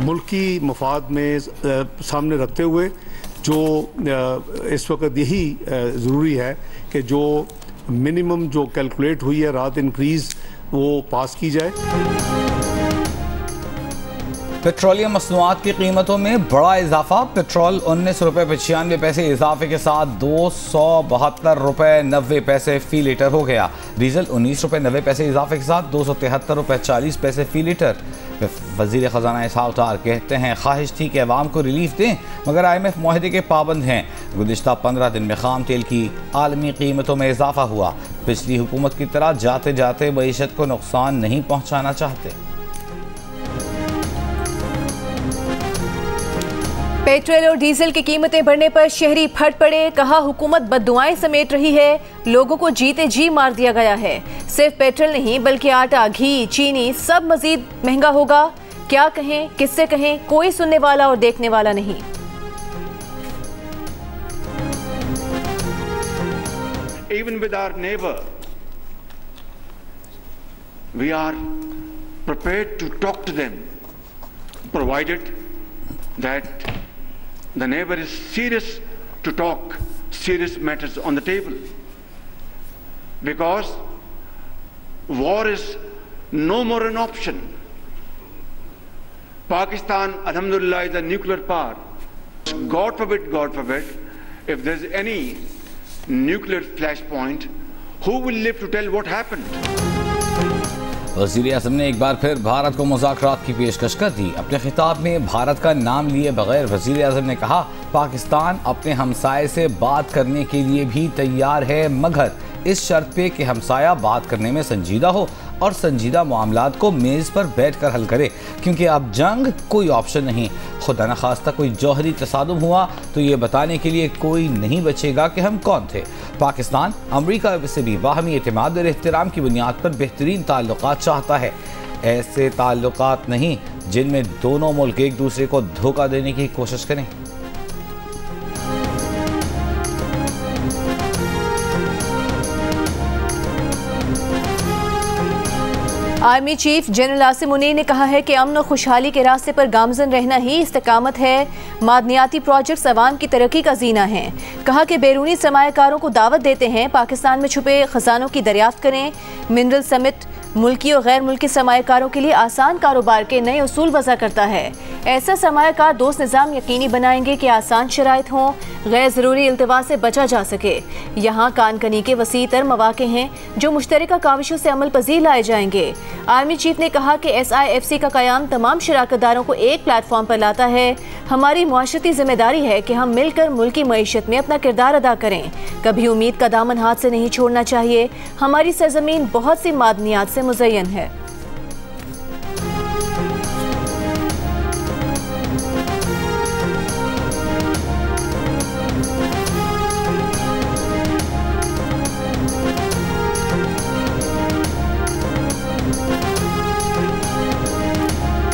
मुल्की मफाद में सामने रखते हुए जो इस वक्त यही ज़रूरी है कि जो मिनिमम जो कैलकुलेट हुई है रात इंक्रीज़ वो पास की जाए। पेट्रोलियम मसनूआत की कीमतों में बड़ा इजाफा। पेट्रोल 19 रुपये 95 पैसे इजाफे के साथ 272 रुपये 90 पैसे फ़ी लीटर हो गया। डीजल 19 रुपये 90 पैसे इजाफे के साथ 273 रुपये 40 पैसे फ़ी लीटर। वज़ीर ख़जाना साउथार कहते हैं ख्वाहिश थी कि अवाम को रिलीफ दें, मगर IMF मुआहदे के पाबंद हैं। गुज़िश्ता 15 दिन में खाम तेल की आलमी कीमतों में इजाफा हुआ। पिछली हुकूमत की तरह जाते जाते मईशत को नुकसान नहीं पहुँचाना चाहते। पेट्रोल और डीजल की कीमतें बढ़ने पर शहरी फट पड़े। कहा हुकूमत बद्दुआएं समेट रही है, लोगों को जीते जी मार दिया गया है। सिर्फ पेट्रोल नहीं बल्कि आटा, घी, चीनी सब मजीद महंगा होगा। क्या कहें, किससे कहें, कोई सुनने वाला और देखने वाला नहीं। Even with our neighbor, we are prepared to talk to them, provided that the neighbor is serious to talk serious matters on the table, because war is no more an option. Pakistan, alhamdulillah, is a nuclear power. God forbid, if there's any nuclear flashpoint, who will live to tell what happened? वज़ीर आज़म ने एक बार फिर भारत को मुज़ाकरात की पेशकश कर दी। अपने खिताब में भारत का नाम लिए बगैर वज़ीर आज़म ने कहा पाकिस्तान अपने हमसाये से बात करने के लिए भी तैयार है, मगर इस शर्त पे कि हमसाया बात करने में संजीदा हो और संजीदा मामलात को मेज़ पर बैठ कर हल करे, क्योंकि अब जंग कोई ऑप्शन नहीं। खुदा न खास्ता कोई जौहरी तसादुम हुआ तो ये बताने के लिए कोई नहीं बचेगा कि हम कौन थे। पाकिस्तान अमरीका से भी बाहमी एतमाद और एहतराम की बुनियाद पर बेहतरीन ताल्लुकात चाहता है, ऐसे ताल्लुकात नहीं जिनमें दोनों मुल्क एक दूसरे को धोखा देने की कोशिश करें। Army chief general Asim Munir ने कहा है कि अमन और खुशहाली के रास्ते पर गामजन रहना ही इस्तेकामत है। मादनियाती प्रोजेक्ट्स अवाम की तरक्की का जीना है। कहा कि बैरूनी सरमायाकारों को दावत देते हैं पाकिस्तान में छुपे खजानों की दरियाफ्त करें। मिनरल समिट मुल्की और गैर मुल्की सरमायाकारों के लिए आसान कारोबार के नए उसूल वज़ा करता है। ऐसा सरमायाकार दोस्त निज़ाम यकीनी बनाएंगे कि आसान शराइत हों, गैर ज़रूरी इल्तवा से बचा जा सके। यहाँ कानकनी के वसी तर मौक़े हैं जो मुश्तरका काविशों से अमल पजीर लाए जाएंगे। आर्मी चीफ ने कहा कि SIFC का क़याम तमाम शराकतदारों को एक प्लेटफॉर्म पर लाता है। हमारी मुआशरती जिम्मेदारी है कि हम मिलकर मुल्की मईशत में अपना किरदार अदा करें। कभी उम्मीद का दामन हाथ से नहीं छोड़ना चाहिए। हमारी सरजमीन बहुत सी मादनियात से मुज़य्यन है।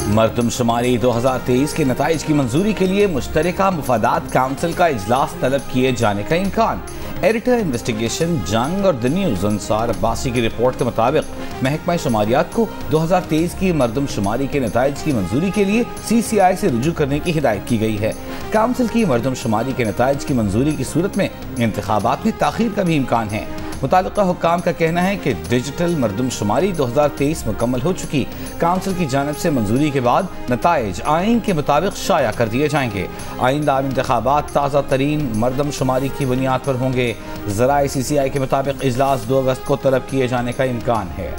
मरदमशुमारी 2023 के नताइज की मंजूरी के लिए मुश्तरका मुफादात काउंसिल का इजलास तलब किए जाने का इम्कान। एडिटर इन्वेस्टिगेशन जंग और द न्यूज़ अंसार अब्बासी की रिपोर्ट के मुताबिक महकमा शुमारियात को 2023 की मरदमशुमारी के नताइज की मंजूरी के लिए CCI से रुजू करने की हिदायत की गई है। काउंसिल की मरदमशुमारी के नताइज की मंजूरी की सूरत में इंतखाबात में ताख़ीर का भी इम्कान है। मुतालिका हुक्काम का कहना है कि डिजिटल मरदमशुमारी 2023 मुकम्मल हो चुकी। काउंसिल की जानिब से मंजूरी के बाद नताइज आइन के मुताबिक शाया कर दिए जाएंगे। आइंदा इंतखाबात ताज़ा तरीन मरदमशुमारी की बुनियाद पर होंगे। ज़राए CCI के मुताबिक इजलास 2 अगस्त को तलब किए जाने का इम्कान है।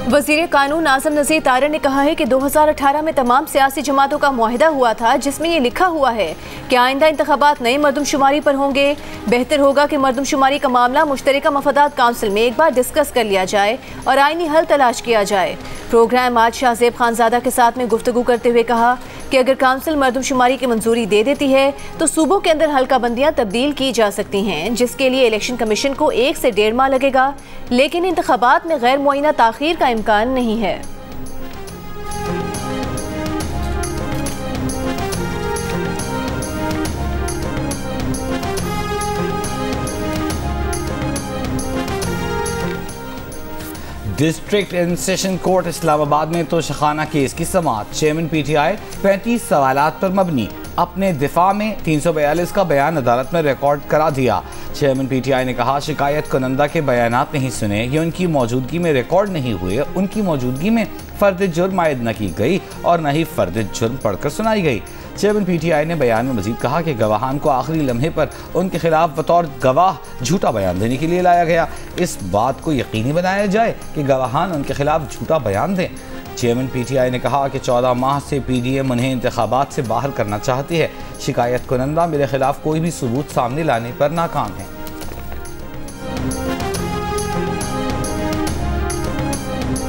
वज़ीर कानून आज़म नज़ीर तारड़ ने कहा है कि 2018 में तमाम सियासी जमातों का मुआहिदा हुआ था जिसमें ये लिखा हुआ है कि आइंदा इंतखाबात नई मरदमशुमारी पर होंगे। बेहतर होगा कि मरदमशुमारी का मामला मुश्तरका मफादात काउंसिल में एक बार डिस्कस कर लिया जाए और आइनी हल तलाश किया जाए। प्रोग्राम आज शाहजेब खानजादा के साथ में गुफ्तगू करते हुए कहा कि अगर काउंसिल मरदमशुमारी की मंजूरी दे देती है तो सूबों के अंदर हल्का बंदियाँ तब्दील की जा सकती हैं, जिसके लिए इलेक्शन कमीशन को 1 से 1.5 माह लगेगा, लेकिन इंतखाबात में गैर मुअय्यना ताख़ीर का इम्कान नहीं है। District and session court Islamabad में तोशाखाना केस की समाअत। चेयरमैन PTI 35 सवालात पर मबनी अपने दिफा में 342 का बयान अदालत में रिकॉर्ड करा दिया। चेयरमैन PTI ने कहा शिकायत कुनंदा के बयानात नहीं सुने, ये उनकी मौजूदगी में रिकॉर्ड नहीं हुए, उनकी मौजूदगी में फर्द जुर्म आयद न की गई और न ही फर्द जुर्म पढ़कर सुनाई गई। चेयरमैन PTI ने बयान में मजीद कहा कि गवाहान को आखिरी लम्हे पर उनके खिलाफ बतौर गवाह झूठा बयान देने के लिए लाया गया। इस बात को यकीनी बनाया जाए कि गवाहान उनके खिलाफ झूठा बयान दें। चेयरमैन PTI ने कहा कि 14 माह से PDM उन्हें इंतखाबात से बाहर करना चाहती है। शिकायत कुनंदा मेरे खिलाफ कोई भी सबूत सामने लाने पर नाकाम है।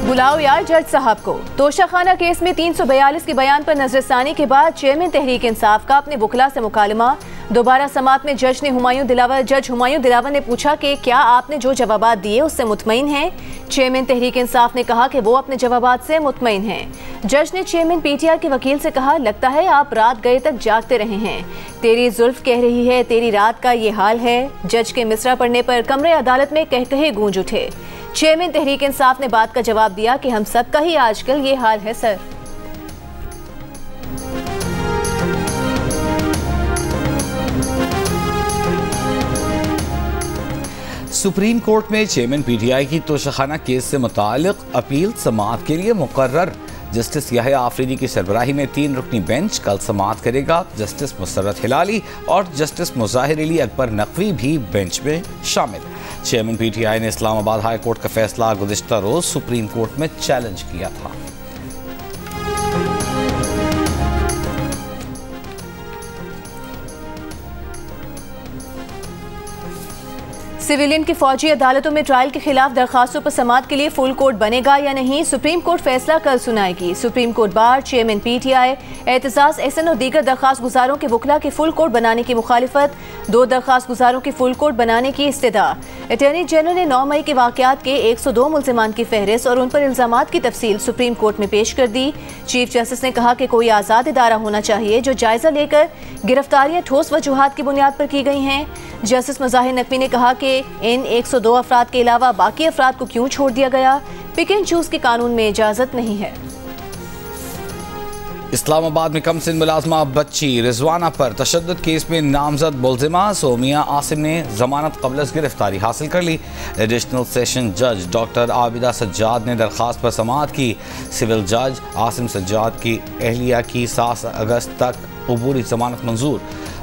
बुलाओ यार जज साहब को। तोशाखाना केस में 342 के बयान पर नजरसानी के बाद चेयरमैन तहरीक इंसाफ का अपने वकला से मुकालमा। दोबारा समाअत में जज हुमायूं दिलावर ने पूछा कि क्या आपने जो जवाबात दिए उससे मुतमईन हैं। चेयरमैन तहरीक इंसाफ ने कहा कि वो अपने जवाबात से मुतमईन हैं। जज ने चेयरमैन PTI के वकील से कहा लगता है आप रात गए तक जागते रहे हैं, तेरी जुल्फ कह रही है तेरी रात का ये हाल है। जज के मिसरा पढ़ने पर कमरे अदालत में कहकहे गूंज उठे। चेयरमैन तहरीक इंसाफ ने बात का जवाब दिया कि हम सब का ही आजकल ये हाल है सर। सुप्रीम कोर्ट में चेयरमैन PTI की तोशाखाना केस से मुतालिक अपील समाअत के लिए मुकर्रर। जस्टिस याहिया आफरीदी की सरबराही में 3 रुकनी बेंच कल समाअत करेगा। जस्टिस मुसर्रत हिलाली और जस्टिस मुजाहिर अली अकबर नकवी भी बेंच में शामिल। चेयरमैन PTI ने इस्लामाबाद हाई कोर्ट का फैसला गुज़िश्ता रोज सुप्रीम कोर्ट में चैलेंज किया था। सिविलियन की फौजी अदालतों में ट्रायल के खिलाफ दरखास्तों पर समाअत के लिए फुल कोर्ट बनेगा या नहीं, सुप्रीम कोर्ट फैसला कल सुनाएगी। Supreme court bar, chairman PTI, एहतसास SN और दीगर दरखास्त गुजारों के वकला के फुल कोर्ट बनाने की मुखालिफत, 2 दरखास्त गुजारों की फुल कोर्ट बनाने की इस्तदा। अटॉर्नी जनरल ने 9 मई के वाक़यात के 102 मुल्ज़िमान की फहरिस्त और उन पर इल्ज़ामात की तफसील सुप्रीम कोर्ट में पेश कर दी। चीफ जस्टिस ने कहा कि कोई आज़ाद इदारा होना चाहिए जो जायजा लेकर गिरफ्तारियां ठोस वजूहात की बुनियाद पर की गई हैं। जस्टिस मुजाहिर नकवी ने कहा कि इन 102 अफराद के अलावा बाकी अफराद को क्यों छोड़ दिया गया, पिक एंड चूज के कानून में इजाजत नहीं है। इस्लामाबाद में कमसिन मुलाजमा बच्ची रिजवाना पर तशद्दुद केस में नामजद मुल्जिमा सोमिया आसिम ने जमानत कबल गिरफ्तारी हासिल कर ली। एडिशनल सेशन जज डॉक्टर आबिदा सज्जाद ने दरख्वास्त पर समाअत की। सिविल जज आसिम सज्जाद की अहलिया की 7 अगस्त तक अबूरी जमानत मंजूर।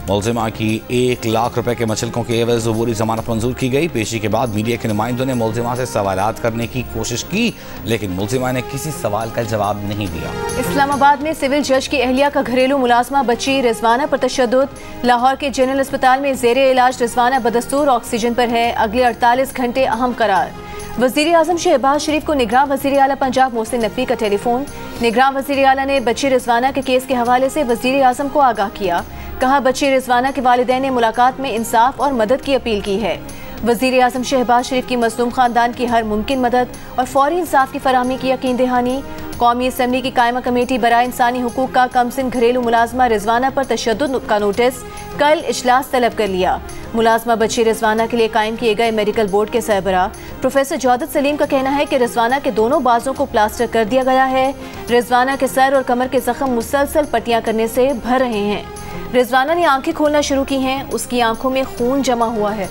मुल्जिमा की 1 लाख रुपए के मचलकों के एवज अबूरी जमानत मंजूर की गई। पेशी के बाद मीडिया के नुमाइंदों ने मुल्जिमा से सवालात करने की कोशिश की, लेकिन मुल्जिमा ने किसी सवाल का जवाब नहीं दिया। इस्लामाबाद में सिविल जज की अहलिया का घरेलू मुलाजमा बच्ची रिजवाना पर तशद्दुद। लाहौर के जनरल अस्पताल में ज़ेरे इलाज रिजवाना बदस्तूर ऑक्सीजन पर है। अगले 48 घंटे अहम करार। वज़ीर आज़म शहबाज शरीफ को निगरान वज़ीर आला पंजाब मोहसिन नकवी का टेलीफोन। निगरान वज़ीर आला ने बच्ची रिजवाना के केस के हवाले से वज़ीर आज़म को आगाह किया। कहा बच्ची रिजवाना के वालिदैन ने मुलाकात में इंसाफ और मदद की अपील की है। वज़ीर आज़म शहबाज शरीफ की मज़लूम ख़ानदान की हर मुमकिन मदद और फौरी इंसाफ की फराहमी की यकीन दहानी। कौमी असम्बली की कायमा कमेटी बराए इंसानी हुकूक का कमसिन घरेलू मुलाजमा रिजवाना पर तशद्दुद का नोटिस कल इजलास तलब कर लिया। मुलाजमा बच्ची रिजवाना के लिए कायम किए गए मेडिकल बोर्ड के सरबराह प्रोफेसर जौदत सलीम का कहना है कि रिजवाना के दोनों बाजों को प्लास्टर कर दिया गया है। रिजवाना के सर और कमर के जख्म मुसलसल पट्टियां करने से भर रहे हैं। रिजवाना ने आंखें खोलना शुरू की हैं, उसकी आंखों में खून जमा हुआ है।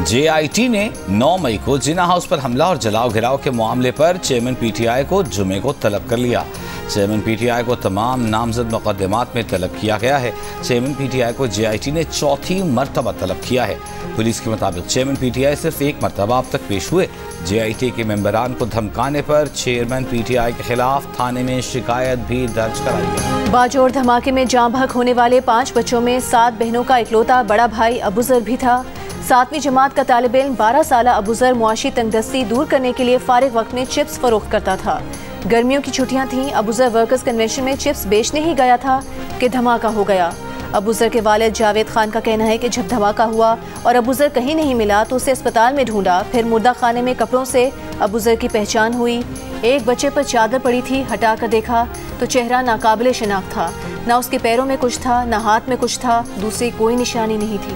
JIT ने 9 मई को जिना हाउस पर हमला और जलाओ घिराव के मामले पर चेयरमैन PTI को जुमे को तलब कर लिया। चेयरमैन PTI को तमाम नामजद मुकदमात में तलब किया गया है। चेयरमैन PTI को JIT ने 4थी मरतबा तलब किया है। पुलिस के मुताबिक चेयरमैन PTI सिर्फ 1 मरतबा अब तक पेश हुए। JIT के मेंबरान को धमकाने पर चेयरमैन PTI के खिलाफ थाने में शिकायत भी दर्ज कराई गई। बाजोड़ धमाके में जाँ बहक होने वाले 5 बच्चों में 7 बहनों का इकलौता बड़ा भाई अबूजर भी था। 7वीं जमात का तालिब इल्म 12 साला अबूजर मुआशी तंगदस्ती दूर करने के लिए फारिग वक्त में चिप्स फरोख्त करता था। गर्मियों की छुट्टियां थीं। अबूजर वर्कर्स कन्वेंशन में चिप्स बेचने ही गया था कि धमाका हो गया। अबूजर के वालिद जावेद खान का कहना है कि जब धमाका हुआ और अबूजर कहीं नहीं मिला तो उसे अस्पताल में ढूंढा, फिर मुर्दा खाने में कपड़ों से अबूजर की पहचान हुई। एक बच्चे पर चादर पड़ी थी, हटा कर देखा तो चेहरा नाकाबिले शिनाख्त था। ना उसके पैरों में कुछ था, ना हाथ में कुछ था, दूसरी कोई निशानी नहीं थी।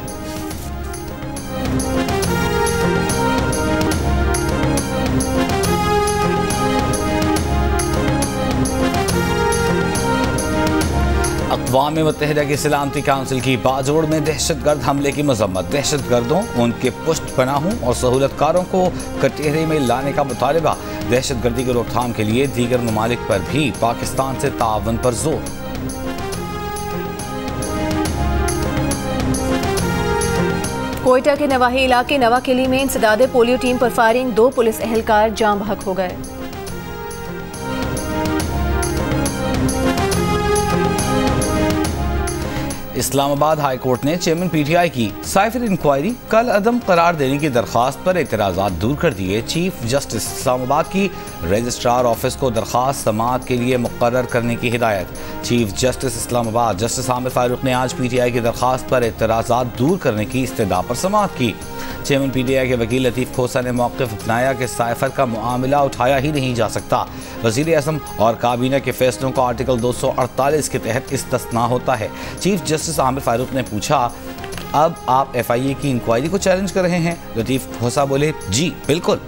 अक़वाम मुत्तहिदा की सलामती काउंसिल की बाजोड़ में दहशतगर्द हमले की मजम्मत। दहशतगर्दों, उनके पुष्ट पनाहों और सहूलतकारों को कटहरे में लाने का मुतालबा। दहशतगर्दी की रोकथाम के लिए दीगर ममालिक पर भी पाकिस्तान से ताअवुन पर जोर। कोयटा के नवाही इलाके नवाकिली में इंसदादे पोलियो टीम पर फायरिंग, 2 पुलिस एहलकार जाम बहक हो गए। इस्लामाबाद हाई कोर्ट ने चेयरमैन पीटीआई की साइफर इंक्वायरी कल अदम करार देने की दरख्वास्त पर एतराज़ात दूर कर दिए। चीफ जस्टिस इस्लामाबाद की रजिस्ट्रार ऑफिस को दरख्वास्त समाअत के लिए मुकर्रर करने की हिदायत। Chief justice Islamabad justice Aamir Farooq ने आज पीटीआई की दरख्वास्त पर एतराज़ात दूर करने की इस्तदा पर समाअत की। चेयरमैन पीटीआई के वकील लतीफ़ खोसा ने मौक़िफ़ अपनाया कि साइफर का मामला उठाया ही नहीं जा सकता। वज़ीर-ए-आज़म और काबीना के फैसलों का आर्टिकल 248 के तहत इस्तिस्ना होता है। चीफ जस्टिस आमिर फारूक ने पूछा, अब आप FIA की इंक्वायरी को चैलेंज कर रहे हैं? लतीफ़ खोसा बोले, जी बिल्कुल।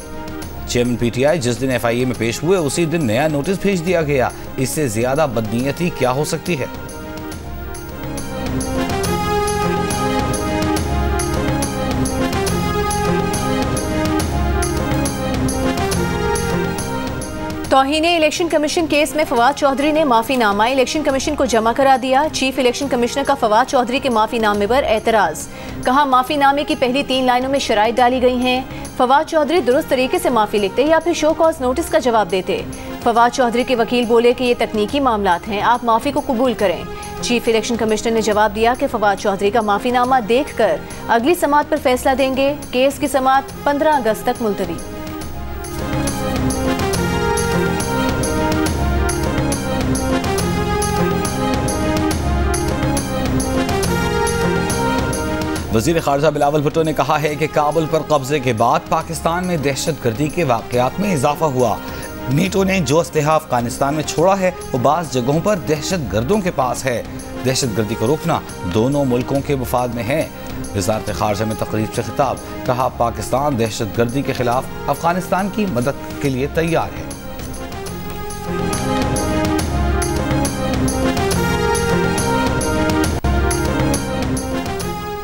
चेयरमैन पीटीआई जिस दिन FIA में पेश हुए उसी दिन नया नोटिस भेज दिया गया। इससे ज़्यादा बदनीयती क्या हो सकती है? तौहीने इलेक्शन कमीशन केस में फवाद चौधरी ने माफीनामा इलेक्शन कमीशन को जमा करा दिया। चीफ इलेक्शन कमिश्नर का फवाद चौधरी के माफीनामे पर एतराज। कहा, माफीनामे की पहली 3 लाइनों में शराइत डाली गई हैं। फवाद चौधरी दुरुस्त तरीके से माफी लिखते या फिर शो कॉज नोटिस का जवाब देते। फवाद चौधरी के वकील बोले कि ये तकनीकी मामलात हैं, आप माफी को कबूल करें। चीफ इलेक्शन कमिश्नर ने जवाब दिया कि फवाद चौधरी का माफीनामा देखकर अगली समाअत पर फैसला देंगे। केस की समाअत 15 अगस्त तक मुलतवी। वज़ीर ख़ारिजा बिलावल भुट्टो ने कहा है कि काबुल पर कब्जे के बाद पाकिस्तान में दहशतगर्दी के वाक़यात में इजाफा हुआ। नीटो ने जो असलहा अफगानिस्तान में छोड़ा है वो बाज़ जगहों पर दहशतगर्दों के पास है। दहशतगर्दी को रोकना दोनों मुल्कों के मफाद में है। वज़ारत ख़ारिजा में तकरीब से खिताब, कहा, पाकिस्तान दहशतगर्दी के खिलाफ अफगानिस्तान की मदद के लिए तैयार है।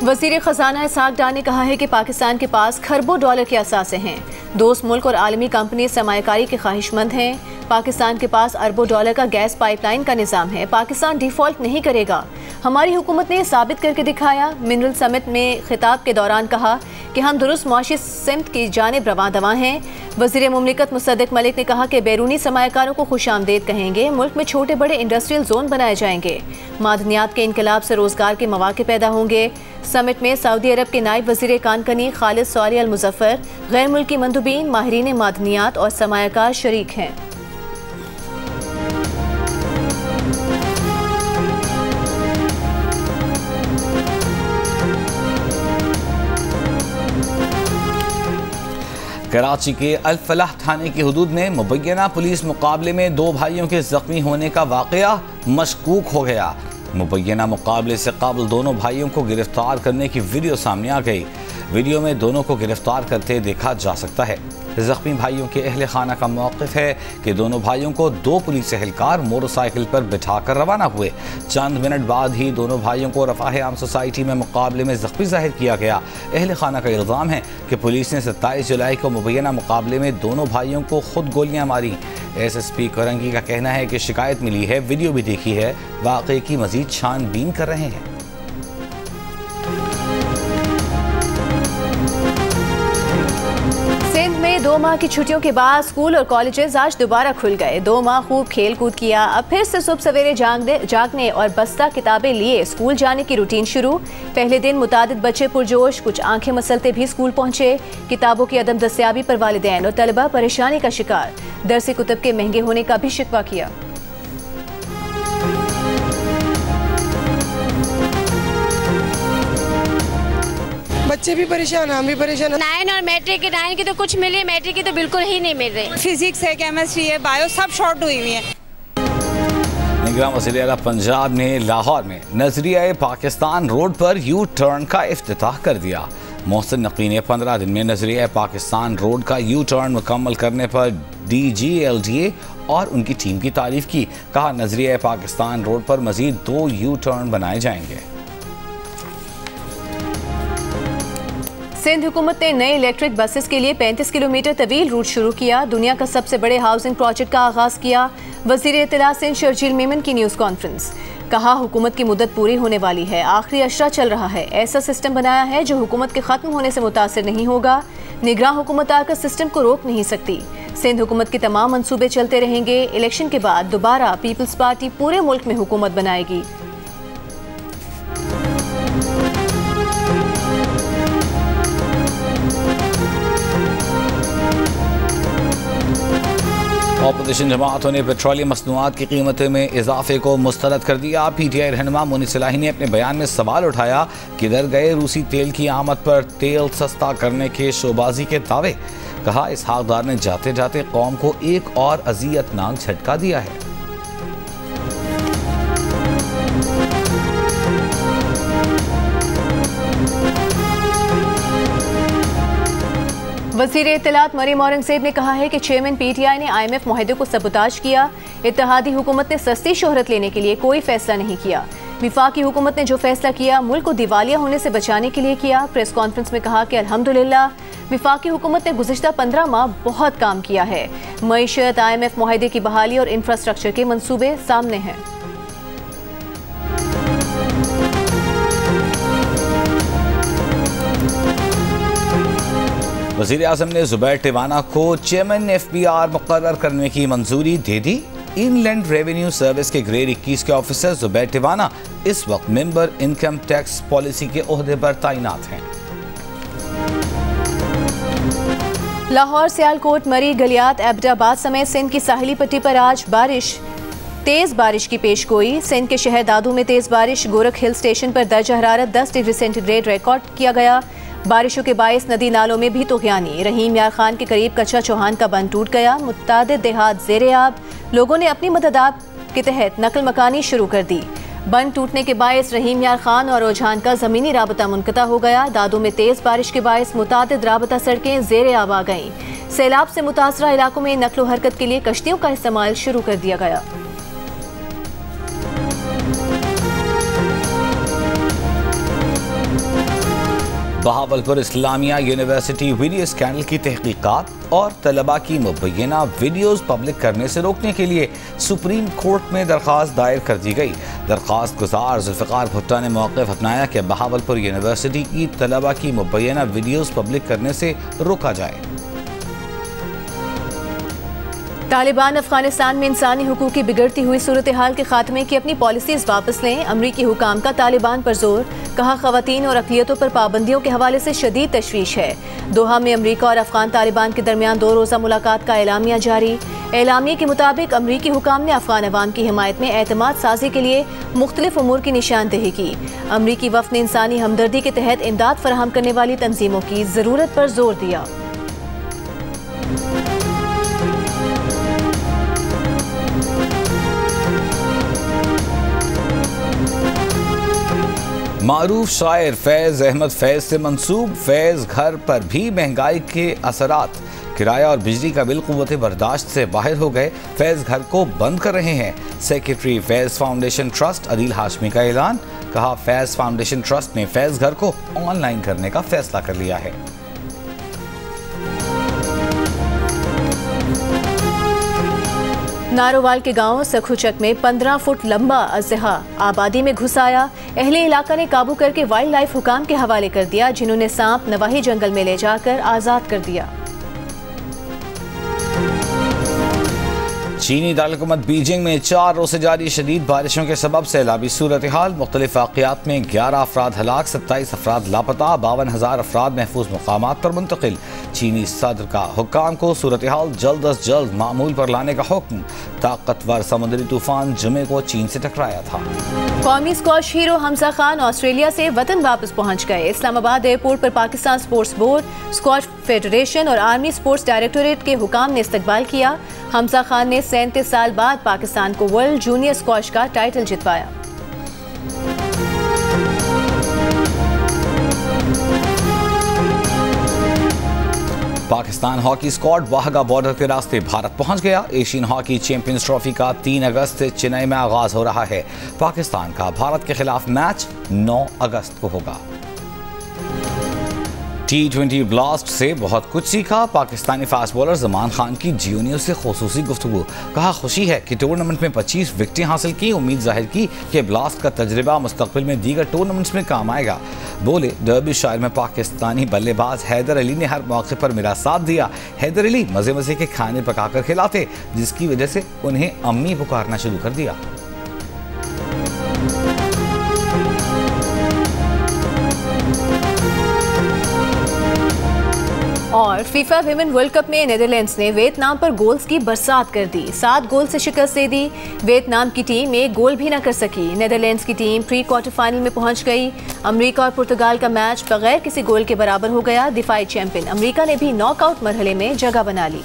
वज़ीर ख़ज़ाना इसहाक़ डार ने कहा है कि पाकिस्तान के पास खरबों डॉलर के असासे हैं। दोस्त मुल्क और आलमी कंपनी सरमायाकारी के ख्वाहिशमंद हैं। पाकिस्तान के पास अरबों डॉलर का गैस पाइपलाइन का निज़ाम है। पाकिस्तान डिफ़ॉल्ट नहीं करेगा। हमारी हुकूमत ने साबित करके दिखाया। मिनरल समिट में खिताब के दौरान कहा कि हम दुरुस्त मुआशी सिमत की जानिब रवां दवां हैं। वज़ीर मुमलिकत मुसद्दिक मलिक ने कहा कि बैरूनी सरमायाकारों को खुशामदीद कहेंगे। मुल्क में छोटे बड़े इंडस्ट्रियल जोन बनाए जाएंगे। मादनियात के इनकलाब से रोज़गार के मौके पैदा होंगे। समिट में सऊदी अरब के नायब वज़ीर कानकनी खालिद सवाली अल मुज़फ़्फ़र, गैर मुल्की मंदुबीन, माहिरीन मादनियात और सरमायाकार शरीक हैं। कराची के अल फलाह थाने की हदूद में मुबैना पुलिस मुकाबले में 2 भाइयों के जख्मी होने का वाक़या मशकूक हो गया। मुबैना मुकाबले से कबल दोनों भाइयों को गिरफ्तार करने की वीडियो सामने आ गई। वीडियो में दोनों को गिरफ्तार करते देखा जा सकता है। जख्मी भाइयों के अहले खाना का मौक़िफ़ है कि दोनों भाइयों को 2 पुलिस एहलकार मोटरसाइकिल पर बिठाकर रवाना हुए। चंद मिनट बाद ही दोनों भाइयों को रफ़ाह आम सोसाइटी में मुकाबले में ज़ख्मी ज़ाहिर किया गया। अहले खाना का इल्ज़ाम है कि पुलिस ने 27 जुलाई को मुबैना मुकाबले में दोनों भाइयों को खुद गोलियां मारी। SSP करंगी का कहना है कि शिकायत मिली है, वीडियो भी देखी है, वाक़े की मज़ीद छानबीन कर रहे हैं। सिंध में 2 माह की छुट्टियों के बाद स्कूल और कॉलेजेस आज दोबारा खुल गए। 2 माह खूब खेल कूद किया, अब फिर से सुबह सवेरे जागने और बस्ता किताबें लिए स्कूल जाने की रूटीन शुरू। पहले दिन मुतादिद बच्चे पुरजोश, कुछ आंखें मसलते भी स्कूल पहुंचे। किताबों की अदम दस्तयाबी पर वालिदैन और तलबा परेशानी का शिकार। दरस कुतुब के महंगे होने का भी शिकवा किया। बच्चे भी परेशान, हम भी परेशान। 9 और मैट्रिक की 9 की तो कुछ मिली, मैट्रिक की तो बिल्कुल ही नहीं मिल रही। फिजिक्स है, केमिस्ट्री है, बायो सब शॉर्ट हुई हुई है। निगरान वज़ीर आला पंजाब ने लाहौर में नजरिया पाकिस्तान रोड पर यू टर्न का इफ्तिताह कर दिया। मोहसिन नकवी ने 15 दिन में नजरिया पाकिस्तान रोड का यू टर्न मुकम्मल करने पर DGLDA और उनकी टीम की तारीफ की। कहा नजरिया पाकिस्तान रोड पर मजीद 2 यू टर्न बनाए जाएंगे। सिंध हुकूमत ने नए इलेक्ट्रिक बसेस के लिए 35 किलोमीटर तवील रूट शुरू किया। दुनिया का सबसे बड़े हाउसिंग प्रोजेक्ट का आगाज किया। वज़ीर इत्तला सिंध शर्जील मेमन की न्यूज़ कॉन्फ्रेंस। कहा हुकूमत की मुद्दत पूरी होने वाली है, आखिरी अशरा चल रहा है। ऐसा सिस्टम बनाया है जो हुकूमत के ख़त्म होने से मुतासिर नहीं होगा। निगरान हुकूमत आकर सिस्टम को रोक नहीं सकती। सिंध हुकूमत के तमाम मंसूबे चलते रहेंगे। इलेक्शन के बाद दोबारा पीपल्स पार्टी पूरे मुल्क में हुकूमत बनाएगी। अपोजिशन जमातों ने पेट्रोलियम मसनूआत की कीमतों में इजाफे को मुस्तरद कर दिया। PTI रहनुमा मुनीर सलाही ने अपने बयान में सवाल उठाया, किधर गए रूसी तेल की आमद पर तेल सस्ता करने के शोबाजी के दावे। कहा इसहाकदार ने जाते जाते कौम को एक और अजियतनाक झटका दिया है। वज़ीर इत्तलात मरीम औरंगज़ेब ने कहा है कि चेयरमैन PTI ने IMF मुआहदे को सबूताज किया। इत्तेहादी हुकूमत ने सस्ती शोहरत लेने के लिए कोई फैसला नहीं किया। विफाकी हुकूमत ने जो फैसला किया मुल्क को दिवालिया होने से बचाने के लिए किया। प्रेस कॉन्फ्रेंस में कहा कि अल्हम्दुलिल्लाह विफाकी हुकूमत ने गुज़िश्ता 15 माह बहुत काम किया है। मईशत, IMF मुआहदे की बहाली और इंफ्रास्ट्रक्चर के मंसूबे सामने हैं। वज़ीर आज़म ने ज़ुबैर टिवाना को चेयरमैन FBR मुकर्रर करने की मंजूरी दे दी। इनलैंड रेवेन्यू सर्विस के ग्रेड 21 के ऑफिसर ज़ुबैर टिवाना इस वक्त मेंबर इनकम टैक्स पॉलिसी के ओहदे पर तैनात हैं। लाहौर, सियालकोट, मरी, गलियात, एबटाबाद समेत सिंध की साहिली पट्टी पर आज तेज बारिश की पेशगोई। सिंध के शहर दादू में तेज बारिश। गोरख हिल स्टेशन पर दर्जा हरारत 10 डिग्री सेंटीग्रेड रिकॉर्ड किया गया। बारिशों के बायस नदी नालों में भी तुग़यानी। रहीम यार खान के करीब कच्चा चौहान का बंद टूट गया। मुतादिद देहात ज़ेर-ए-आब। लोगों ने अपनी मददात के तहत नकल मकानी शुरू कर दी। बंद टूटने के बायस रहीम यार खान और ओझान का ज़मीनी राबता मुनक़ता हो गया। दादू में तेज़ बारिश के बायस मुतादिद राबता सड़कें ज़ेर-ए-आब आ गईं। सैलाब से मुतासरा इलाकों में नकलो हरकत के लिए कश्तियों का इस्तेमाल शुरू कर दिया गया। Bahawalpur Islamia university video scandal की तहकीकात और तलबा की मुबैना वीडियोज़ पब्लिक करने से रोकने के लिए सुप्रीम कोर्ट में दरख्वास्त दायर कर दी गई। दरख्वास्त गुजार जुल्फ़िकार भुट्टो ने मौक़िफ़ अपनाया कि बहावलपुर यूनिवर्सिटी की तलबा की मुबैना वीडियोज़ पब्लिक करने से रोका जाए। तालिबान अफगानिस्तान में इंसानी हुकूक की बिगड़ती हुई सूरत हाल के खात्मे की अपनी पॉलिसीज वापस लें। अमरीकी हुकाम का तालिबान पर जोर। कहा ख़वातीन और अक़लियतों पर पाबंदियों के हवाले से शदीद तशवीश है। दोहा में अमरीका और अफगान तालिबान के दरमियान 2 रोज़ा मुलाकात का एलामिया जारी। एलामिया के मुताबिक अमरीकी हुकाम ने अफगान अवाम की हिमायत में एतमाद साजी के लिए मुख्तलिफ उमूर की निशानदेही की। अमरीकी वफ़द ने इंसानी हमदर्दी के तहत इमदाद फराहम करने वाली तंजीमों की ज़रूरत पर जोर दिया। मारूफ शायर फैज़ अहमद फैज़ से मंसूब फैज़ घर पर भी महंगाई के असरात। किराया और बिजली का बिल क़ुव्वत बर्दाश्त से बाहर हो गए। फैज़ घर को बंद कर रहे हैं। सेक्रेटरी फैज़ फाउंडेशन ट्रस्ट अदील हाशमी का ऐलान। कहा फैज़ फाउंडेशन ट्रस्ट ने फैज़ घर को ऑनलाइन करने का फैसला कर लिया है। नारोवाल के गांव सखुचक में 15 फुट लंबा अजहा आबादी में घुस आया। अहले इलाका ने काबू करके वाइल्ड लाइफ हुकाम के हवाले कर दिया, जिन्होंने सांप नवाही जंगल में ले जाकर आजाद कर दिया। चीनी दारकूमत बीजिंग में 4 रोज से जारी शदीद बारिशों के सबब सैलाबी सूरत हाल। मुख्तलिफ वाक़यात में 11 अफराद हलाक, 27 अफराद लापता, 52,000 अफराद महफूज मकामात पर मुंतकिल। चीनी सदर का हुक्काम को सूरत हाल जल्द अज जल्द मामूल पर लाने का हुक्म। ताकतवर समुद्री तूफान जुमे को चीन से टकराया था। कौमी squash hero Hamza Khan Australia से वतन वापस पहुंच गए। इस्लामाबाद एयरपोर्ट पर Pakistan sports board, squash federation और आर्मी स्पोर्ट्स डायरेक्टोरेट के हुकाम ने इस्तकबाल किया। हमजा खान ने 37 साल बाद पाकिस्तान को वर्ल्ड जूनियर स्क्वॉश का टाइटल जितवाया। Pakistan hockey squad Wagah border के रास्ते भारत पहुंच गया। एशियन हॉकी चैंपियंस ट्रॉफी का 3 अगस्त से चेन्नई में आगाज हो रहा है। पाकिस्तान का भारत के खिलाफ मैच 9 अगस्त को होगा। T20 ब्लास्ट से बहुत कुछ सीखा। पाकिस्तानी फास्ट बॉलर जमान खान की जियो से खुसूसी गुफ्तगू। कहा खुशी है कि टूर्नामेंट में 25 विकेटें हासिल की। उम्मीद जाहिर की कि ब्लास्ट का तजर्बा मुस्तकबिल में दीगर टूर्नामेंट्स में काम आएगा। बोले डर्बीशायर में पाकिस्तानी बल्लेबाज हैदर अली ने हर मौके पर मेरा साथ दिया। हैदर अली मजे मजे के खाने पकाकर खिलाते, जिसकी वजह से उन्हें अम्मी पुकारना शुरू कर दिया। और फीफा विमेन वर्ल्ड कप में नीदरलैंड्स ने वियतनाम पर गोल्स की बरसात कर दी। 7 गोल से शिकस्त दे दी। वियतनाम की टीम एक गोल भी न कर सकी। नीदरलैंड्स की टीम प्री क्वार्टर फाइनल में पहुंच गई। अमेरिका और पुर्तगाल का मैच बगैर किसी गोल के बराबर हो गया। दिफाई चैंपियन अमेरिका ने भी नॉकआउट मरहले में जगह बना ली।